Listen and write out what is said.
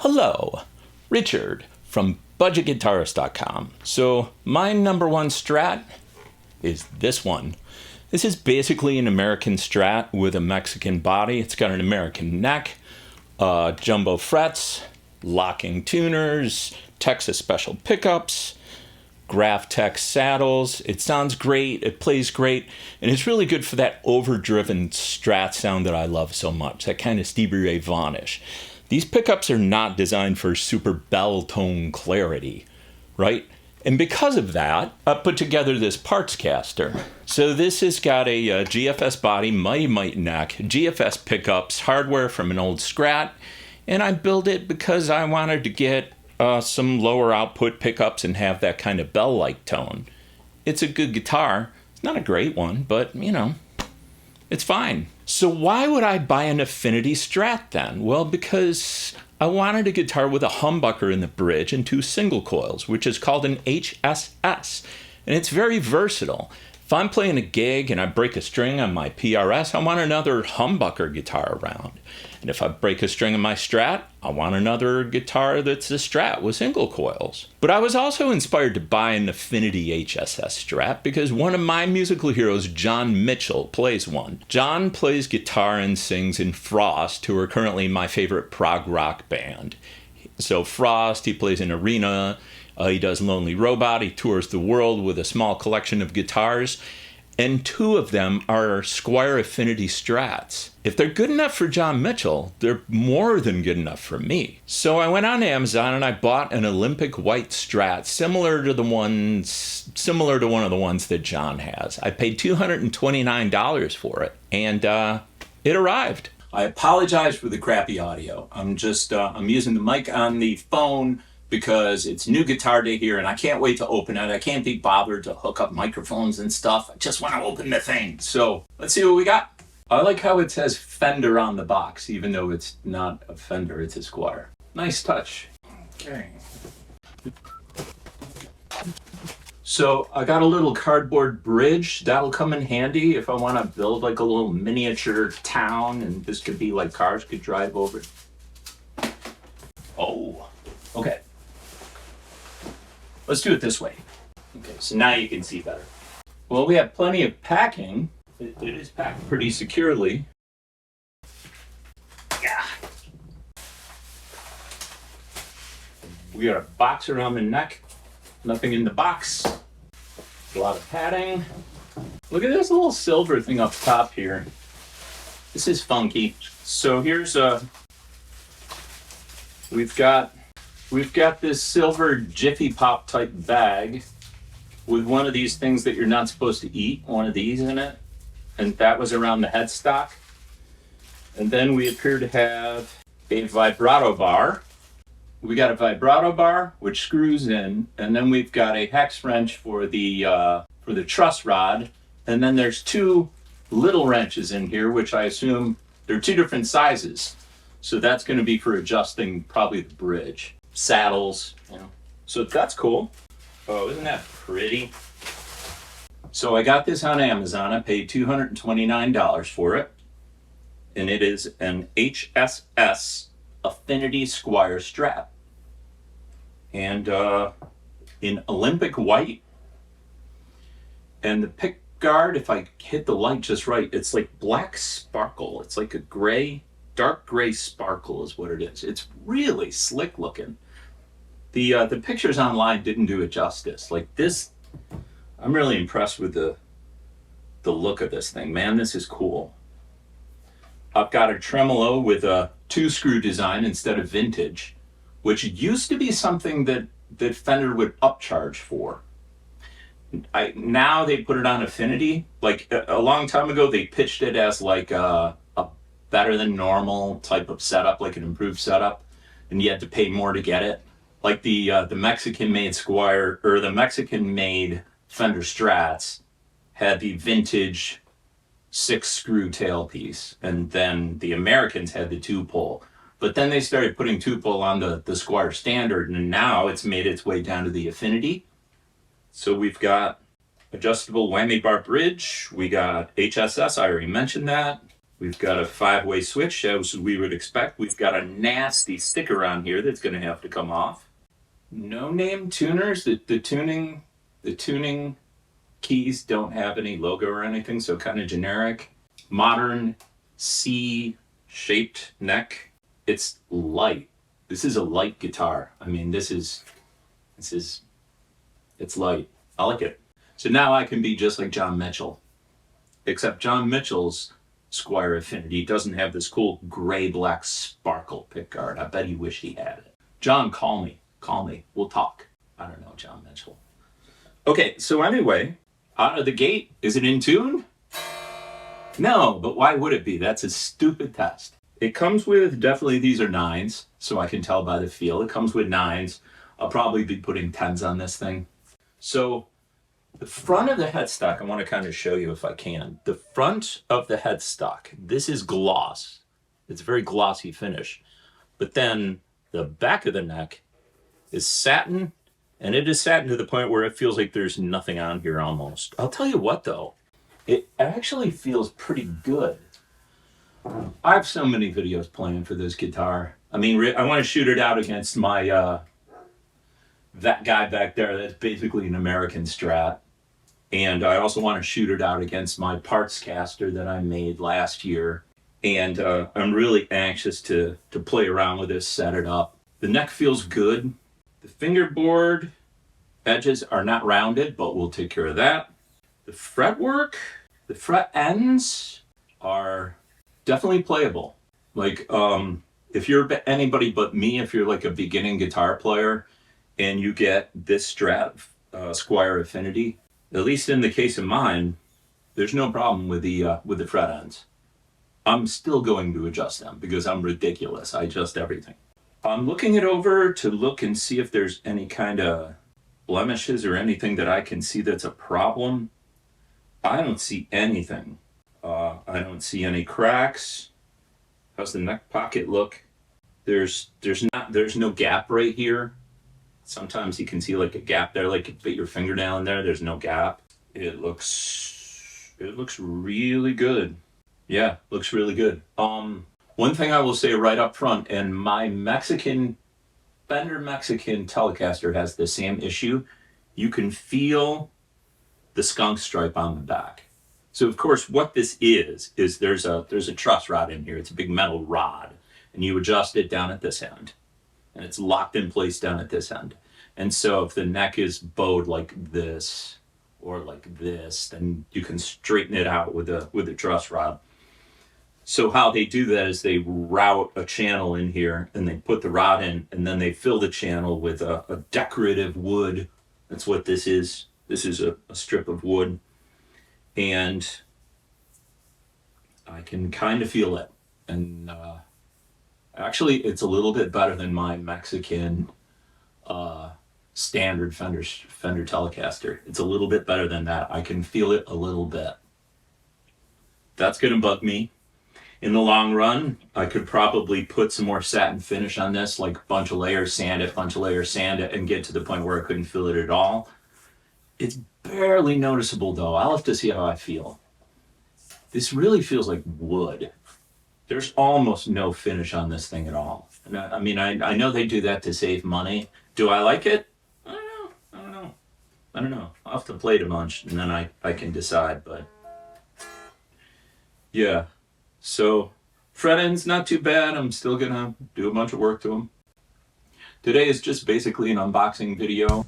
Hello, Richard from budgetguitarist.com. So my number one Strat is this one. This is basically an American Strat with a Mexican body. It's got an American neck, jumbo frets, locking tuners, Texas special pickups, Graph-Tech saddles. It sounds great, it plays great, and it's really good for that overdriven Strat sound that I love so much, that kind of Stevie Ray Vaughan-ish. These pickups are not designed for super bell tone clarity, right? And because of that, I put together this parts caster. So this has got a GFS body, Mighty neck, GFS pickups, hardware from an old Strat, and I built it because I wanted to get some lower output pickups and have that kind of bell-like tone. It's a good guitar. It's not a great one, but you know, it's fine. So why would I buy an Affinity Strat then? Well, because I wanted a guitar with a humbucker in the bridge and two single coils, which is called an HSS, and it's very versatile. If I'm playing a gig and I break a string on my PRS, I want another humbucker guitar around. And if I break a string on my Strat, I want another guitar that's a Strat with single coils. But I was also inspired to buy an Affinity HSS Strat because one of my musical heroes, John Mitchell, plays one. John plays guitar and sings in Frost, who are currently my favorite prog rock band. So Frost, he plays in Arena, he does Lonely Robot, he tours the world with a small collection of guitars, and two of them are Squier Affinity Strats. If they're good enough for John Mitchell, they're more than good enough for me. So I went on Amazon and I bought an Olympic white Strat similar to one of the ones that John has. I paid $229 for it, and it arrived. I apologize for the crappy audio. I'm using the mic on the phone because it's new guitar day here and I can't wait to open it. I can't be bothered to hook up microphones and stuff. I just want to open the thing. So let's see what we got. I like how it says Fender on the box, even though it's not a Fender, it's a Squier. Nice touch. Okay. So I got a little cardboard bridge. That'll come in handy if I want to build like a little miniature town, and this could be like cars could drive over it. Oh, okay. Let's do it this way. Okay, so now you can see better. Well, we have plenty of packing. It is packed pretty securely. Yeah. We got a box around the neck. Nothing in the box. A lot of padding. Look at this little silver thing up top here. This is funky. So here's we've got this silver Jiffy Pop type bag with one of these things that you're not supposed to eat, one of these in it. And that was around the headstock. And then we appear to have a vibrato bar. We got a vibrato bar, which screws in, and then we've got a hex wrench for the truss rod. And then there's two little wrenches in here, which I assume they're two different sizes. So that's going to be for adjusting probably the bridge. Saddles, you know. So that's cool. Oh, isn't that pretty? So I got this on Amazon. I paid $229 for it. And it is an HSS Affinity Squier Strat. And in Olympic white. And the pick guard, if I hit the light just right, it's like black sparkle. It's like a gray, dark gray sparkle is what it is. It's really slick looking. The pictures online didn't do it justice. Like this, I'm really impressed with the look of this thing. Man, this is cool. I've got a tremolo with a 2-screw design instead of vintage, which used to be something that Fender would upcharge for. Now they put it on Affinity. Like a long time ago, they pitched it as like a better than normal type of setup, like an improved setup, and you had to pay more to get it. Like the Mexican-made Squier, or the Mexican-made Fender Strats had the vintage 6-screw tailpiece, and then the Americans had the 2-pull. But then they started putting 2-pull on the Squier Standard, and now it's made its way down to the Affinity. So we've got adjustable whammy bar bridge. We got HSS, I already mentioned that. We've got a 5-way switch, as we would expect. We've got a nasty sticker on here that's going to have to come off. No name tuners. The tuning keys don't have any logo or anything, so kind of generic. Modern C-shaped neck. It's light. This is a light guitar. I mean, it's light. I like it. So now I can be just like John Mitchell, except John Mitchell's Squier Affinity doesn't have this cool gray-black sparkle pickguard. I bet he wished he had it. John, call me. We'll talk. I don't know, John Mitchell. Okay, so anyway, out of the gate, is it in tune? No, but why would it be? That's a stupid test. It comes with, definitely these are 9s, so I can tell by the feel. It comes with 9s. I'll probably be putting 10s on this thing. So the front of the headstock, I want to kind of show you if I can. The front of the headstock, this is gloss. It's a very glossy finish. But then the back of the neck is satin, and it is satin to the point where it feels like there's nothing on here almost. I'll tell you what though, it actually feels pretty good. I have so many videos planned for this guitar. I mean, I want to shoot it out against my, that guy back there that's basically an American Strat. And I also want to shoot it out against my parts caster that I made last year. And I'm really anxious to play around with this, set it up. The neck feels good. The fingerboard edges are not rounded, but we'll take care of that. The fretwork, the fret ends are definitely playable. Like, if you're anybody but me, if you're like a beginning guitar player and you get this Strat, Squier Affinity, at least in the case of mine, there's no problem with the fret ends. I'm still going to adjust them because I'm ridiculous. I adjust everything. I'm looking it over to look and see if there's any kind of blemishes or anything that I can see that's a problem. I don't see anything. I don't see any cracks. How's the neck pocket look? There's no gap right here. Sometimes you can see like a gap there, like you put your fingernail in there. There's no gap. It looks really good. Yeah, looks really good. One thing I will say right up front, and my Fender Mexican Telecaster has the same issue. You can feel the skunk stripe on the back. So of course, what this is there's a truss rod in here. It's a big metal rod, and you adjust it down at this end, and it's locked in place down at this end. And so if the neck is bowed like this or like this, then you can straighten it out with a truss rod. So how they do that is they route a channel in here and they put the rod in, and then they fill the channel with a decorative wood. That's what this is. This is a strip of wood. And I can kind of feel it. And actually, it's a little bit better than my Mexican standard Fender Telecaster. It's a little bit better than that. I can feel it a little bit. That's going to bug me. In the long run, I could probably put some more satin finish on this, like bunch of layers, sand it, and get to the point where I couldn't feel it at all. It's barely noticeable though. I'll have to see how I feel. This really feels like wood. There's almost no finish on this thing at all. And I mean, I know they do that to save money. Do I like it? I don't know. I'll have to play it a bunch and then I can decide, but yeah. So fret ends, not too bad. I'm still gonna do a bunch of work to them. Today is just basically an unboxing video.